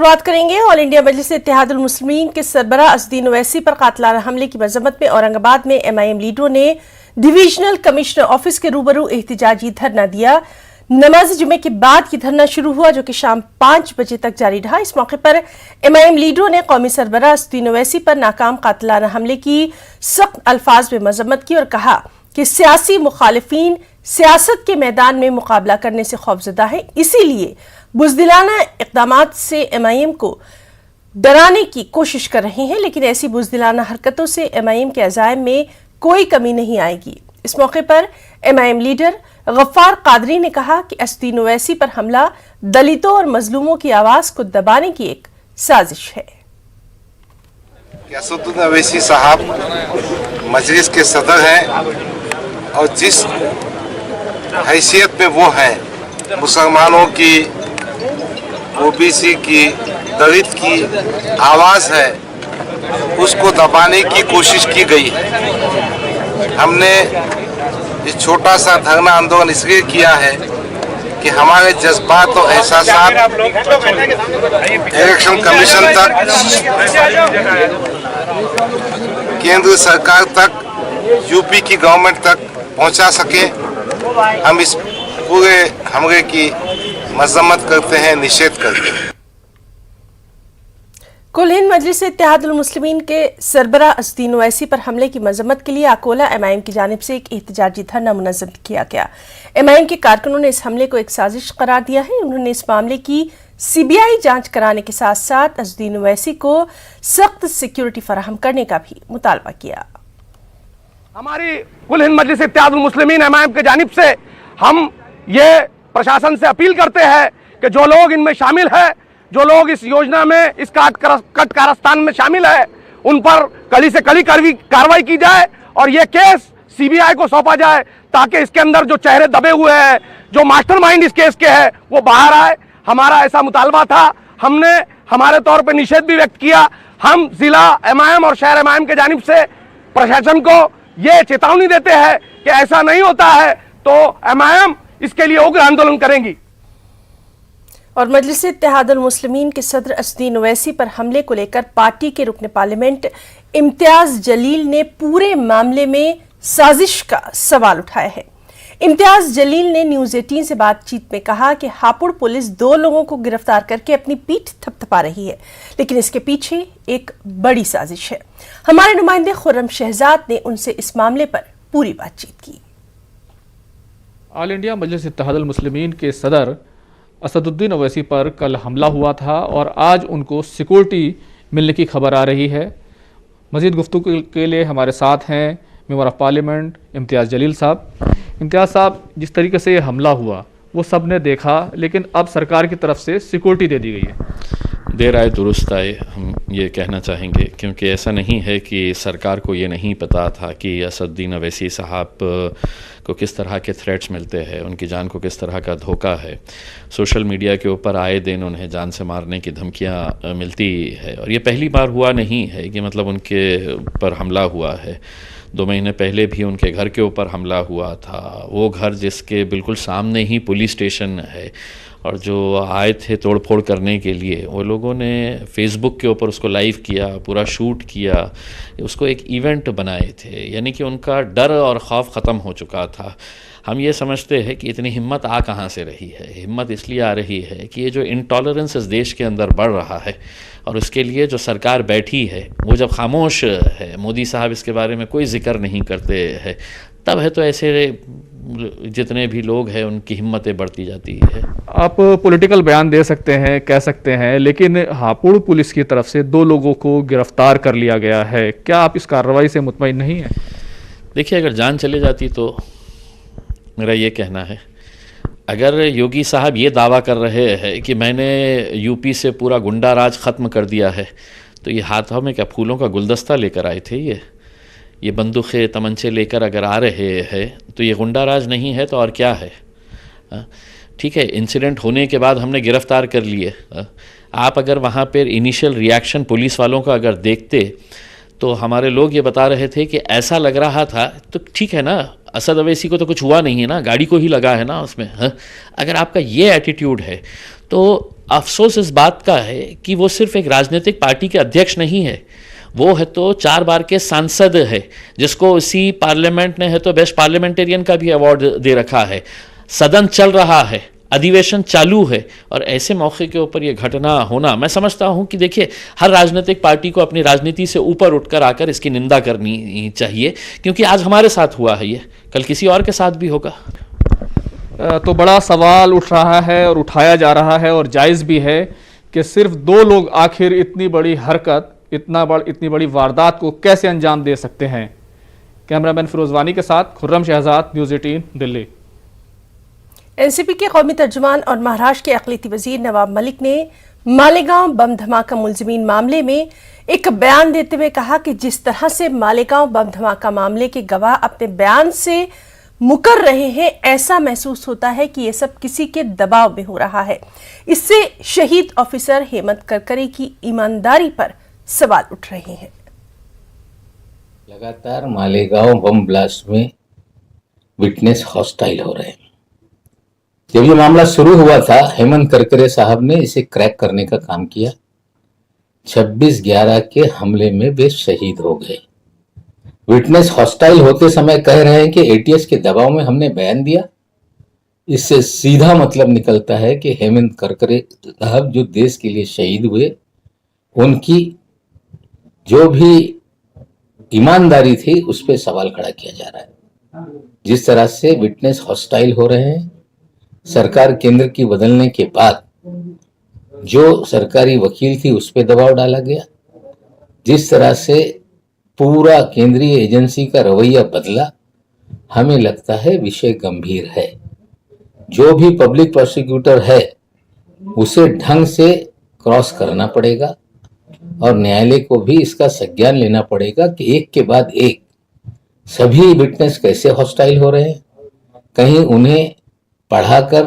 शुरुआत करेंगे all India मजलिस इत्तेहादुल मुस्लिमीन के सरबराह असदुद्दीन ओवैसी पर कातिलाना हमले की मजम्मत में औरंगाबाद में एमआईएम लीडरों ने डिवीजनल कमिश्नर ऑफिस के रूबरू एहतिजाजी धरना दिया। नमाज जुमे के बाद ये धरना शुरू हुआ जो कि शाम 5 बजे तक जारी रहा। इस मौके पर एमआईएम लीडरों ने कौमी सरबराह असदुद्दीन ओवैसी पर नाकाम कातिलाना हमले की सख्त अल्फाज में मजम्मत की और कहा कि सियासी मुखालिफिन सियासत के मैदान में मुकाबला करने से खौफजदा है, इसीलिए बुज़दिलाना इक़दामात से एमआईएम को डराने की कोशिश कर रहे हैं, लेकिन ऐसी बुज़दिलाना हरकतों से एमआईएम के अज़ाइम में कोई कमी नहीं आएगी। इस मौके पर एमआईएम लीडर गफ्फार कादरी ने कहा कि असदुद्दीन ओवैसी पर हमला दलितों और मजलूमों की आवाज को दबाने की एक साजिश है। असदुद्दीन ओवैसी साहब मजलिस के सदर हैं और जिस हैसियत में वो हैं, मुसलमानों की, ओबीसी की, दलित की आवाज़ है, उसको दबाने की कोशिश की गई है। हमने ये छोटा सा धरना आंदोलन इसलिए किया है कि हमारे जज्बात और एहसासात इलेक्शन कमीशन तक, केंद्र सरकार तक, यूपी की गवर्नमेंट तक पहुंचा सके। हम इस पूरे हमले की मजम्मत करते हैं, निषेध करते हैं। कुल हिंद मजलिस इत्तेहादुल मुस्लिमीन के सरबराह असदुद्दीन ओवैसी पर हमले की मजम्मत के लिए अकोला एमआईएम की जानिब से एक एहतिजाजी धरना मुनज़्ज़म किया गया। एमआईएम के कारकुनों ने इस हमले को एक साजिश करार दिया है। उन्होंने इस मामले की सीबीआई जांच कराने के साथ साथ असदुद्दीन ओवैसी को सख्त सिक्योरिटी फराहम करने का भी मुतालबा किया। हमारी कुल हिंद मजलिस इत्तेहादुल मुस्लिमीन एमआईएम की जानिब से हम ये प्रशासन से अपील करते हैं कि जो लोग इनमें शामिल है, जो लोग इस योजना में, इस कट कारस्तान में शामिल है, उन पर कड़ी से कड़ी कार्रवाई की जाए और ये केस सीबीआई को सौंपा जाए ताकि इसके अंदर जो चेहरे दबे हुए हैं, जो मास्टरमाइंड इस केस के हैं, वो बाहर आए। हमारा ऐसा मुतालबा था। हमने हमारे तौर पर निषेध भी व्यक्त किया। हम जिला एमआईएम और शहर एमआईएम के जानिब से प्रशासन को ये चेतावनी देते हैं कि ऐसा नहीं होता है तो एमआईएम इसके लिए उग्र आंदोलन करेंगी। और मजलिस इत्तेहादुल मुस्लिमीन के सदर असदुद्दीन ओवैसी पर हमले को लेकर पार्टी के रुकन पार्लियामेंट इम्तियाज जलील ने पूरे मामले में साजिश का सवाल उठाया है। इम्तियाज जलील ने न्यूज़ 18 से बातचीत में कहा कि हापुड़ पुलिस 2 लोगों को गिरफ्तार करके अपनी पीठ थपथपा रही है, लेकिन इसके पीछे एक बड़ी साजिश है। हमारे नुमाइंदे खुर्रम शहजाद ने उनसे इस मामले पर पूरी बातचीत की। ऑल इंडिया मजलिस इत्तेहादुल मुस्लिमीन के सदर असदुद्दीन ओवैसी पर कल हमला हुआ था और आज उनको सिक्योरिटी मिलने की खबर आ रही है। मज़ीद गुफ्तगू के लिए हमारे साथ हैं मेंबर ऑफ पार्लियामेंट इम्तियाज़ जलील साहब। इम्तियाज़ साहब, जिस तरीके से ये हमला हुआ वो सब ने देखा, लेकिन अब सरकार की तरफ से सिक्योरिटी दे दी गई है। देर आए दुरुस्त आए, हम ये कहना चाहेंगे, क्योंकि ऐसा नहीं है कि सरकार को ये नहीं पता था कि असदुद्दीन ओवैसी साहब को किस तरह के थ्रेट्स मिलते हैं, उनकी जान को किस तरह का धोखा है। सोशल मीडिया के ऊपर आए दिन उन्हें जान से मारने की धमकियां मिलती है और ये पहली बार हुआ नहीं है कि मतलब उनके ऊपर हमला हुआ है। 2 महीने पहले भी उनके घर के ऊपर हमला हुआ था, वो घर जिसके बिल्कुल सामने ही पुलिस स्टेशन है, और जो आए थे तोड़फोड़ करने के लिए वो लोगों ने फेसबुक के ऊपर उसको लाइव किया, पूरा शूट किया, उसको एक इवेंट बनाए थे। यानी कि उनका डर और खौफ ख़त्म हो चुका था। हम ये समझते हैं कि इतनी हिम्मत आ कहाँ से रही है। हिम्मत इसलिए आ रही है कि ये जो इंटॉलरेंस इस देश के अंदर बढ़ रहा है और उसके लिए जो सरकार बैठी है वो जब खामोश है, मोदी साहब इसके बारे में कोई जिक्र नहीं करते हैं, तब है तो ऐसे जितने भी लोग हैं उनकी हिम्मतें बढ़ती जाती है। आप पॉलिटिकल बयान दे सकते हैं, कह सकते हैं, लेकिन हापुड़ पुलिस की तरफ से 2 लोगों को गिरफ्तार कर लिया गया है। क्या आप इस कार्रवाई से मुतमईन नहीं हैं? देखिए, अगर जान चले जाती तो मेरा ये कहना है, अगर योगी साहब ये दावा कर रहे हैं कि मैंने यूपी से पूरा गुंडा राज ख़त्म कर दिया है, तो ये हाथों में क्या फूलों का गुलदस्ता लेकर आए थे? ये बंदूकें तमंचे लेकर अगर आ रहे हैं तो ये गुंडा राज नहीं है तो और क्या है? ठीक है, इंसिडेंट होने के बाद हमने गिरफ़्तार कर लिए। आप अगर वहाँ पर इनिशियल रिएक्शन पुलिस वालों का अगर देखते तो हमारे लोग ये बता रहे थे कि ऐसा लग रहा था, तो ठीक है ना, असद अवैसी को तो कुछ हुआ नहीं है ना, गाड़ी को ही लगा है ना उसमें। अगर आपका ये एटीट्यूड है तो अफसोस इस बात का है कि वो सिर्फ एक राजनीतिक पार्टी के अध्यक्ष नहीं है, वो है तो 4 बार के सांसद है, जिसको इसी पार्लियामेंट ने है तो बेस्ट पार्लियामेंटेरियन का भी अवार्ड दे रखा है। सदन चल रहा है, अधिवेशन चालू है, और ऐसे मौके के ऊपर ये घटना होना, मैं समझता हूं कि देखिए हर राजनीतिक पार्टी को अपनी राजनीति से ऊपर उठकर आकर इसकी निंदा करनी चाहिए, क्योंकि आज हमारे साथ हुआ है, ये कल किसी और के साथ भी होगा। तो बड़ा सवाल उठ रहा है और उठाया जा रहा है और जायज़ भी है कि सिर्फ 2 लोग आखिर इतनी बड़ी हरकत, इतनी बड़ी वारदात को कैसे अंजाम दे सकते हैं। कैमरामैन फिरोज वानी के साथ खुर्रम शहजाद, न्यूज़ 18 दिल्ली। एनसीपी के कौमी तर्जुमान और महाराष्ट्र के अक़लियती वजीर नवाब मलिक ने मालेगांव बम धमाका मुलजिमीन मामले में एक बयान देते हुए कहा कि जिस तरह से मालेगांव बम धमाका मामले के गवाह अपने बयान से मुकर रहे हैं, ऐसा महसूस होता है कि यह सब किसी के दबाव में हो रहा है। इससे शहीद ऑफिसर हेमंत करकरे की ईमानदारी पर सवाल उठ रहे हैं। लगातार मालेगांव बम ब्लास्ट में विटनेस हॉस्टाइल हो रहे हैं। जब ये मामला शुरू हुआ था, हेमंत करकरे साहब ने इसे क्रैक करने का काम किया। 26/11 के हमले में वे शहीद हो गए। विटनेस हॉस्टाइल होते समय कह रहे हैं कि एटीएस के दबाव में हमने बयान दिया। इससे सीधा मतलब निकलता है कि हेमंत करकरे साहब जो देश के लिए शहीद हुए, उनकी जो भी ईमानदारी थी उस पर सवाल खड़ा किया जा रहा है। जिस तरह से विटनेस हॉस्टाइल हो रहे हैं, सरकार केंद्र की बदलने के बाद जो सरकारी वकील थी उस पर दबाव डाला गया, जिस तरह से पूरा केंद्रीय एजेंसी का रवैया बदला, हमें लगता है विषय गंभीर है। जो भी पब्लिक प्रोसिक्यूटर है उसे ढंग से क्रॉस करना पड़ेगा और न्यायालय को भी इसका संज्ञान लेना पड़ेगा कि एक के बाद एक सभी विटनेस कैसे हॉस्टाइल हो रहे हैं। कहीं उन्हें पढ़ाकर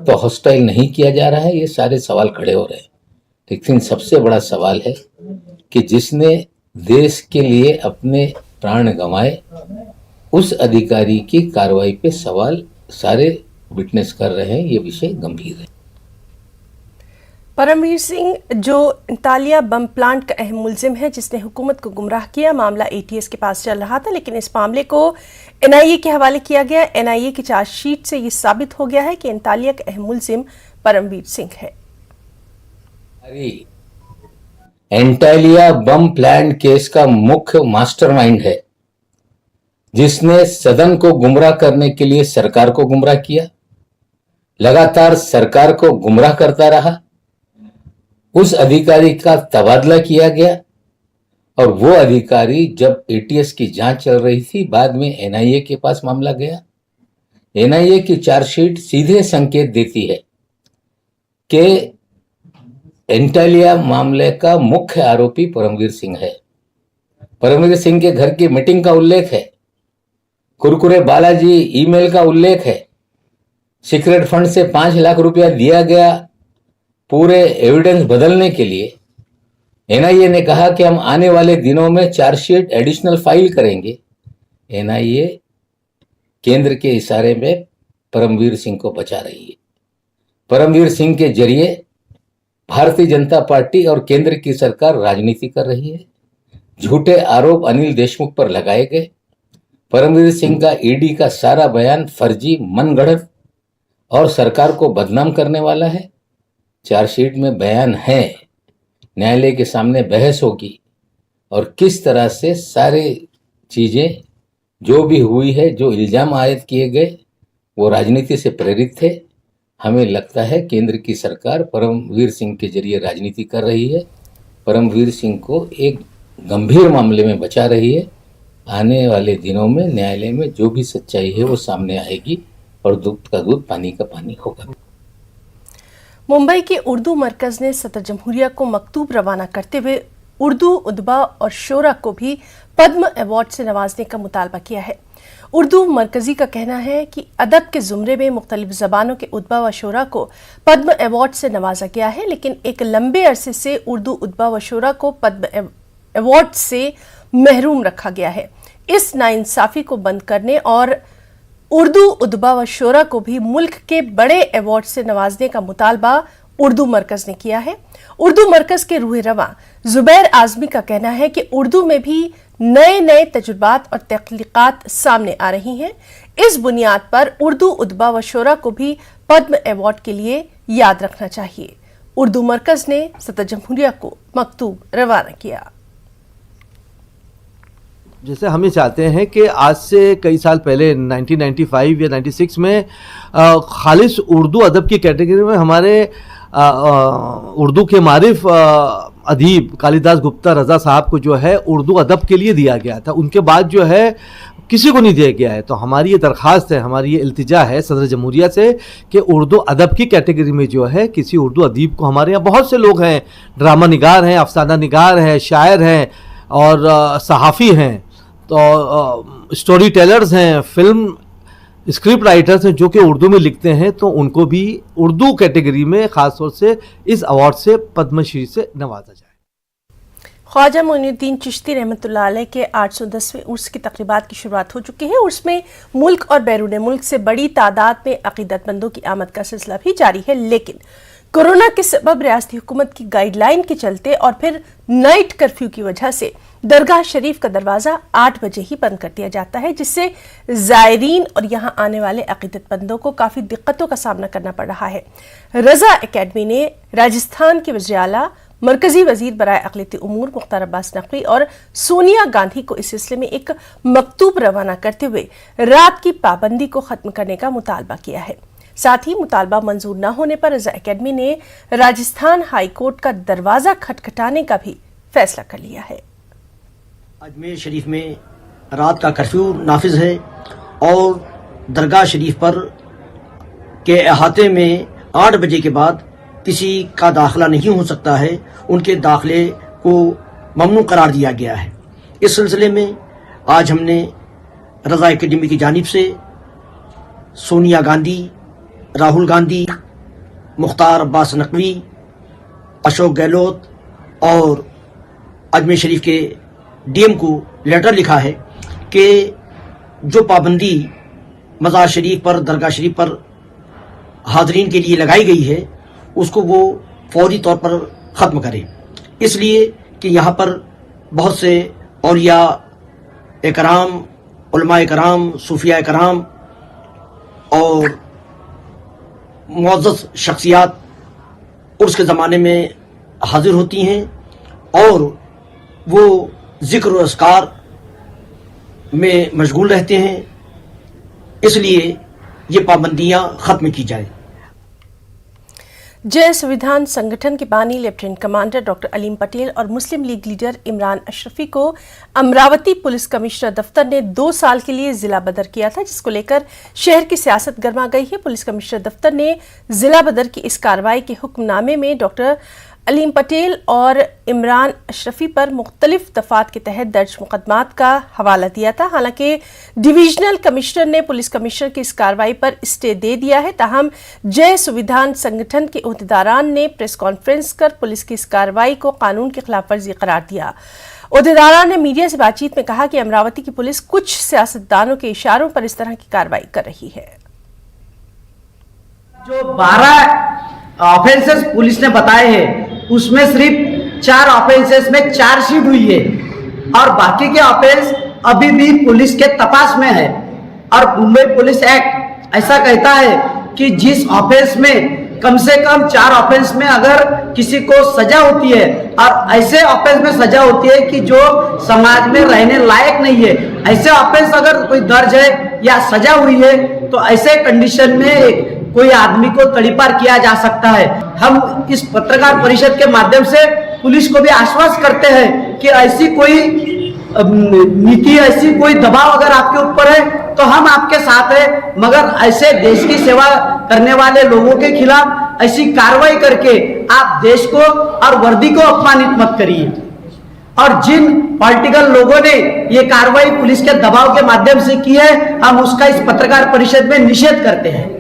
तो हॉस्टाइल नहीं किया जा रहा है, ये सारे सवाल खड़े हो रहे हैं। लेकिन सबसे बड़ा सवाल है कि जिसने देश के लिए अपने प्राण गंवाए, उस अधिकारी की कार्रवाई पे सवाल सारे विटनेस कर रहे हैं। ये विषय गंभीर है। परमवीर सिंह जो इंतालिया बम प्लांट का अहम मुलजिम है, जिसने हुकूमत को गुमराह किया, मामला एटीएस के पास चल रहा था, लेकिन इस मामले को एनआईए के हवाले किया गया। एनआईए की चार्जशीट से ये साबित हो गया है कि इंतालिया का अहम मुलजिम परमवीर सिंह है। एंटालिया बम प्लांट केस का मुख्य मास्टरमाइंड है, जिसने सदन को गुमराह करने के लिए सरकार को गुमराह किया, लगातार सरकार को गुमराह करता रहा। उस अधिकारी का तबादला किया गया और वो अधिकारी जब एटीएस की जांच चल रही थी, बाद में एनआईए के पास मामला गया। एनआईए की चार्जशीट सीधे संकेत देती है कि एंटालिया मामले का मुख्य आरोपी परमवीर सिंह है। परमवीर सिंह के घर की मीटिंग का उल्लेख है, कुरकुरे बालाजी ईमेल का उल्लेख है, सीक्रेट फंड से 5 लाख रुपया दिया गया पूरे एविडेंस बदलने के लिए। एनआईए ने कहा कि हम आने वाले दिनों में चार्जशीट एडिशनल फाइल करेंगे। एनआईए केंद्र के इशारे में परमवीर सिंह को बचा रही है। परमवीर सिंह के जरिए भारतीय जनता पार्टी और केंद्र की सरकार राजनीति कर रही है। झूठे आरोप अनिल देशमुख पर लगाए गए। परमवीर सिंह का ईडी का सारा बयान फर्जी, मनगढ़ंत और सरकार को बदनाम करने वाला है। चार्जशीट में बयान है, न्यायालय के सामने बहस होगी और किस तरह से सारे चीजें जो भी हुई है, जो इल्जाम आयद किए गए, वो राजनीति से प्रेरित थे। हमें लगता है केंद्र की सरकार परमवीर सिंह के जरिए राजनीति कर रही है, परमवीर सिंह को एक गंभीर मामले में बचा रही है। आने वाले दिनों में न्यायालय में जो भी सच्चाई है वो सामने आएगी और दूध का दूध, पानी का पानी होगा। मुंबई के उर्दू मरकज ने सदर जमहूरिया को मकतूब रवाना करते हुए उर्दू उदबा और शोरा को भी पद्म अवार्ड से नवाजने का मुतालबा किया है। उर्दू मरकजी का कहना है कि अदब के जुमरे में मुख्तलिफ ज़बानों के उदबा व शोरा को पद्म अवार्ड से नवाजा गया है, लेकिन एक लंबे अरसे से उर्दू उदबा व शोरा को पद्म अवार्ड से महरूम रखा गया है। इस नाइंसाफ़ी को बंद करने और उर्दू उदबा व शोरा को भी मुल्क के बड़े अवार्ड से नवाजने का मुतालबा उर्दू मरकज ने किया है। उर्दू मरकज के रूह रवां जुबैर आजमी का कहना है कि उर्दू में भी नए नए तजुर्बात और तख्लीकात सामने आ रही हैं। इस बुनियाद पर उर्दू उदबा व शोरा को भी पद्म अवार्ड के लिए याद रखना चाहिए। उर्दू मरकज ने सदर जमहूरिया को मकतूब रवाना किया। जैसे हम ये चाहते हैं कि आज से कई साल पहले 1995 या 96 में खालिस उर्दू अदब की कैटेगरी में हमारे उर्दू के मारिफ अदीब कालिदास गुप्ता रज़ा साहब को जो है उर्दू अदब के लिए दिया गया था। उनके बाद जो है किसी को नहीं दिया गया है। तो हमारी ये दरख्वास्त है, हमारी ये इल्तिजा है सदर जमहूरिया से कि उर्दू अदब की कैटेगरी में जो है किसी उर्दू अदीब को, हमारे यहाँ बहुत से लोग हैं, ड्रामा निगार हैं, अफसाना निगार हैं, शायर हैं और सहाफ़ी हैं, तो स्टोरी टेलर्स हैं, फिल्म स्क्रिप्ट राइटर्स हैं जो कि उर्दू में लिखते हैं, तो उनको भी उर्दू कैटेगरी में ख़ास तौर से इस अवार्ड से पद्मश्री से नवाजा जाए। ख्वाजा मोइनुद्दीन चिश्ती रहमतुल्लाह अलैह के 810वें उर्स की तकरीबात की शुरुआत हो चुकी है। उर्स में मुल्क और बैरून मुल्क से बड़ी तादाद में अकीदतमंदों की आमद का सिलसिला भी जारी है, लेकिन कोरोना के सबब रियासती हुकूमत की गाइडलाइन के चलते और फिर नाइट कर्फ्यू की वजह से दरगाह शरीफ का दरवाज़ा 8 बजे ही बंद कर दिया जाता है, जिससे ज़ायरीन और यहां आने वाले अकीदतमंदों को काफ़ी दिक्कतों का सामना करना पड़ रहा है। रज़ा एकेडमी ने राजस्थान के वज़ीर आला, मरकजी वजीर बराए अक़लियती उमूर मुख्तार अब्बास नकवी और सोनिया गांधी को इस सिलसिले में एक मकतूब रवाना करते हुए रात की पाबंदी को ख़त्म करने का मुतालबा किया है। साथ ही मुतालबा मंजूर न होने पर रज़ा एकेडमी ने राजस्थान हाई कोर्ट का दरवाज़ा खटखटाने का भी फैसला कर लिया है। अजमेर शरीफ में रात का कर्फ्यू नाफिज है और दरगाह शरीफ पर के अहाते में 8 बजे के बाद किसी का दाखिला नहीं हो सकता है, उनके दाखिले को ममनू करार दिया गया है। इस सिलसिले में आज हमने रज़ा एकेडमी की जानिब से सोनिया गांधी, राहुल गांधी, मुख्तार अब्बास नकवी, अशोक गहलोत और अजमेर शरीफ के डीएम को लेटर लिखा है कि जो पाबंदी मज़ार शरीफ पर, दरगाह शरीफ पर हाज़रीन के लिए लगाई गई है उसको वो फौरी तौर पर ख़त्म करे, इसलिए कि यहाँ पर बहुत से औलिया इकराम, उलमा इकराम, सूफिया इकराम और मुअज़्ज़ज़ शख्सियात उर्स के ज़माने में हाजिर होती हैं और वो ज़िक्र और अस्कार में मशगूल रहते हैं, इसलिए ये पाबंदियाँ ख़त्म की जाए। जय संविधान संगठन के बानी lieutenant commander doctor Aleem Patel और मुस्लिम लीग लीडर इमरान अशरफी को अमरावती पुलिस कमिश्नर दफ्तर ने 2 साल के लिए जिला बदर किया था, जिसको लेकर शहर की सियासत गर्मा गई है। पुलिस कमिश्नर दफ्तर ने जिला बदर की इस कार्रवाई के हुक्मनामे में डॉक्टर अलीम पटेल और इमरान अशरफी पर मुख्तलिफ दफात के तहत दर्ज मुकदमात का हवाला दिया था। हालांकि डिवीजनल कमिश्नर ने पुलिस कमिश्नर की इस कार्रवाई पर स्टे दे दिया है। ताहम जय संविधान संगठन के ओहदेदारान ने प्रेस कॉन्फ्रेंस कर पुलिस की इस कार्रवाई को कानून की खिलाफ वर्जी करार दिया। ओहदेदारान ने मीडिया से बातचीत में कहा कि अमरावती की पुलिस कुछ सियासतदानों के इशारों पर इस तरह की कार्रवाई कर रही है। जो 12 ऑफेंसेस पुलिस ने बताए हैं उसमें सिर्फ 4 ऑफेंसेस में चार्जशीट हुई है और बाकी के ऑफेंस अभी भी पुलिस के तपास में है। और मुंबई पुलिस एक्ट ऐसा कहता है कि जिस ऑफेंस में कम से कम 4 ऑफेंस में अगर किसी को सजा होती है और ऐसे ऑफेंस में सजा होती है कि जो समाज में रहने लायक नहीं है, ऐसे ऑफेंस अगर कोई दर्ज है या सजा हुई है तो ऐसे कंडीशन में कोई आदमी को तड़ीपार किया जा सकता है। हम इस पत्रकार परिषद के माध्यम से पुलिस को भी आश्वस्त करते हैं कि ऐसी कोई नीति, ऐसी कोई दबाव अगर आपके ऊपर है तो हम आपके साथ हैं, मगर ऐसे देश की सेवा करने वाले लोगों के खिलाफ ऐसी कार्रवाई करके आप देश को और वर्दी को अपमानित मत करिए। और जिन पॉलिटिकल लोगों ने ये कार्रवाई पुलिस के दबाव के माध्यम से की है, हम उसका इस पत्रकार परिषद में निषेध करते हैं।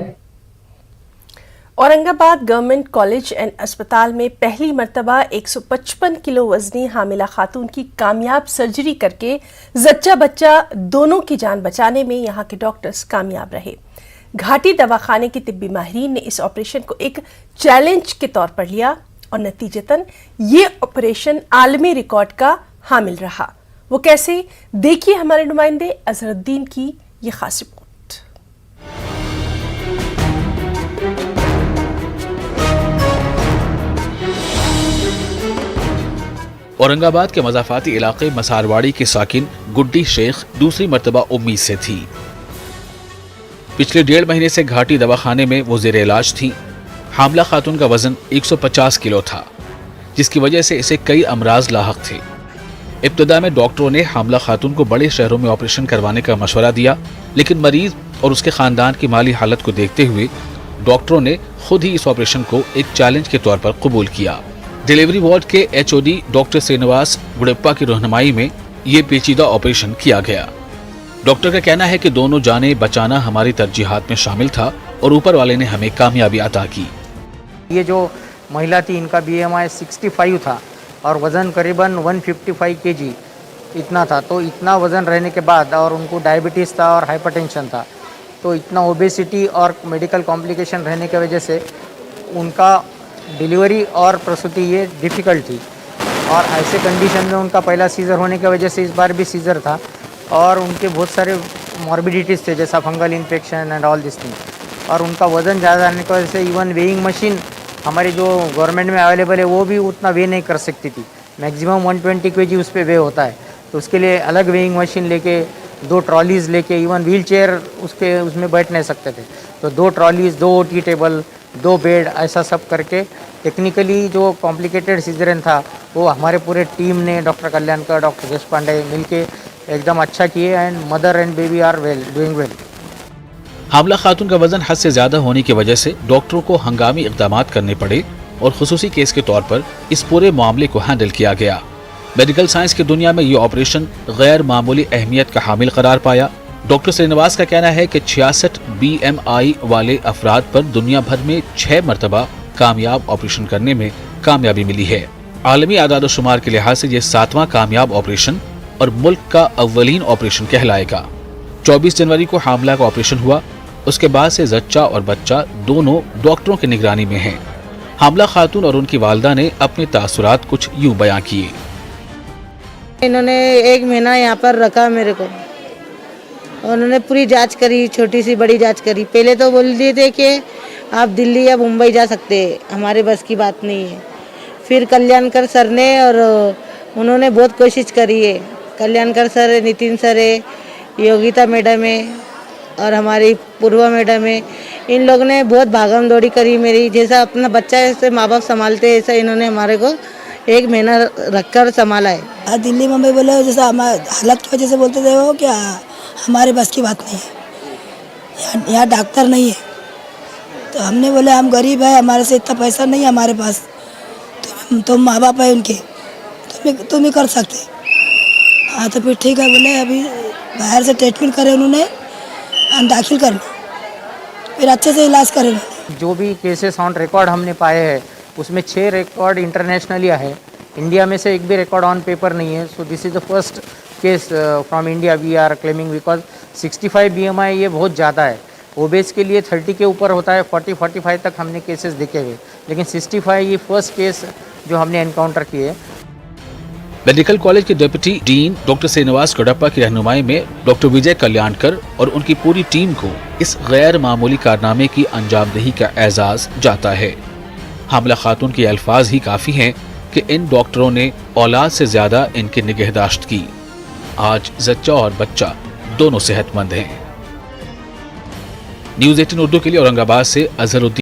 औरंगाबाद गवर्नमेंट कॉलेज एंड अस्पताल में पहली मर्तबा 155 किलो वजनी हामिला खातून की कामयाब सर्जरी करके जच्चा बच्चा दोनों की जान बचाने में यहां के डॉक्टर्स कामयाब रहे। घाटी दवाखाने के तिब्बी माहिरीन ने इस ऑपरेशन को एक चैलेंज के तौर पर लिया और नतीजतन ये ऑपरेशन आलमी रिकॉर्ड का हामिल रहा। वो कैसे, देखिए हमारे नुमाइंदे अजहरुद्दीन की ये खास रिपोर्ट। औरंगाबाद के मज़ाफ़ाती इलाके मसारवाड़ी के साकिन गुड्डी शेख दूसरी मर्तबा उम्मीद से थी। पिछले 1.5 महीने से घाटी दवाखाने में वो ज़ेर इलाज थी। हामला खातून का वजन 150 किलो था, जिसकी वजह से इसे कई अमराज लाहक थे। इब्तदा में डॉक्टरों ने हामला खातून को बड़े शहरों में ऑपरेशन करवाने का मशवरा दिया, लेकिन मरीज और उसके ख़ानदान की माली हालत को देखते हुए डॉक्टरों ने खुद ही इस ऑपरेशन को एक चैलेंज के तौर पर कबूल किया। डिलीवरी वार्ड के HOD डॉक्टर श्रीनिवास गुड़प्पा की रहनुमाई में ये पेचीदा ऑपरेशन किया गया। डॉक्टर का कहना है कि दोनों जानें बचाना हमारी तरजीहात में शामिल था और ऊपर वाले ने हमें कामयाबी अता की। ये जो महिला थी, इनका BMI 65 था और वज़न करीबन 155 kg इतना था। तो इतना वज़न रहने के बाद और उनको डायबिटीज़ था और हाइपरटेंशन था, तो इतना ओबेसिटी और मेडिकल कॉम्प्लिकेशन रहने की वजह से उनका डिलीवरी और प्रसूति ये डिफ़िकल्ट थी। और ऐसे कंडीशन में उनका पहला सीज़र होने की वजह से इस बार भी सीज़र था और उनके बहुत सारे मॉर्बिडिटीज़ थे, जैसा fungal infection and all this thing. और उनका वज़न ज़्यादा रहने की वजह से इवन वेइंग मशीन हमारी जो गवर्नमेंट में अवेलेबल है वो भी उतना वे नहीं कर सकती थी। मैक्सिमम 120 kg उस पर वे होता है, तो उसके लिए अलग वेइंग मशीन लेके, 2 ट्रॉलीज़ लेके, इवन व्हील चेयर उसमें बैठ नहीं सकते थे, तो 2 ट्रॉलीज़, 2 OT टेबल, 2 बेड, ऐसा सब करके टेक्निकली जो कॉम्प्लिकेटेड सीजरियन था वो हमारे पूरे टीम ने, डॉक्टर कल्याणकर, डॉक्टर देश पांडे मिलके एकदम अच्छा किए and mother and baby are doing well. Hamla Khatun का वजन हद से ज्यादा होने की वजह से डॉक्टरों को हंगामी इक़दामात करने पड़े और खुसूसी केस के तौर पर इस पूरे मामले को हैंडल किया गया। मेडिकल साइंस की दुनिया में ये ऑपरेशन गैर मामूली अहमियत का हामिल करार पाया। डॉक्टर श्रीनिवास का कहना है कि 66 BMI वाले अफराद पर दुनिया भर में 6 मरतबा कामयाब ऑपरेशन करने में कामयाबी मिली है। आलमी आदाद शुमार के लिहाज से ये 7वां कामयाब ऑपरेशन और मुल्क का अव्वलीन ऑपरेशन कहलाएगा। 24 जनवरी को हामला का ऑपरेशन हुआ, उसके बाद से जच्चा और बच्चा दोनों डॉक्टरों की निगरानी में हैं। हामला खातून और उनकी वालदा ने अपने तासुरात कुछ यूं बयां किए। इन्होंने 1 महीना यहाँ पर रखा मेरे को, उन्होंने पूरी जांच करी, छोटी सी बड़ी जांच करी। पहले तो बोल दिए थे कि आप दिल्ली या मुंबई जा सकते हैं, हमारे बस की बात नहीं है। फिर कल्याणकर सर ने और उन्होंने बहुत कोशिश करी है, कल्याणकर सर है, नितिन सर है, योगिता मैडम है और हमारी पूर्वा मैडम है, इन लोगों ने बहुत भागम दौड़ी करी मेरी। जैसा अपना बच्चा ऐसे माँ बाप संभालते ऐसा इन्होंने हमारे को 1 महीना रखकर संभाला है। दिल्ली मुंबई बोले, जैसा हमारे हालत की वजह से बोलते थे वो क्या हमारे बस की बात नहीं है, यहाँ डॉक्टर नहीं है। तो हमने बोले हम गरीब है, हमारे से इतना पैसा नहीं है हमारे पास, तो माँ बाप है उनके, तुम ही कर सकते। हाँ तो फिर ठीक है, बोले अभी बाहर से ट्रीटमेंट करे उन्होंने, दाखिल करना, फिर अच्छे से इलाज करें। जो भी केसेस ऑन रिकॉर्ड हमने पाए हैं उसमें 6 रिकॉर्ड इंटरनेशनली है, इंडिया में से एक भी रिकॉर्ड ऑन पेपर नहीं है। So this is the first case from India we are claiming, because 65 BMI ये बहुत ज़्यादा है। ओबेस के लिए 30 के ऊपर होता है, 40-45 तक हमने केसेस देखे हुए, लेकिन 65 ये फर्स्ट केस जो हमने एनकाउंटर किए। मेडिकल कॉलेज के डिप्टी डीन डॉक्टर श्रीनिवास गुड़प्पा की रहनुमाई में डॉक्टर विजय कल्याणकर और उनकी पूरी टीम को इस गैर मामूली कारनामे की अंजामदही का एजाज जाता है। हामला खातून के अल्फाज ही काफ़ी हैं कि इन डॉक्टरों ने औलाद से ज़्यादा इनकी निगहदाश्त की। आज जच्चा और बच्चा दोनों सेहतमंद हैं। न्यूज़ 18 उर्दू के लिए औरंगाबाद से अजहरुद्दीन।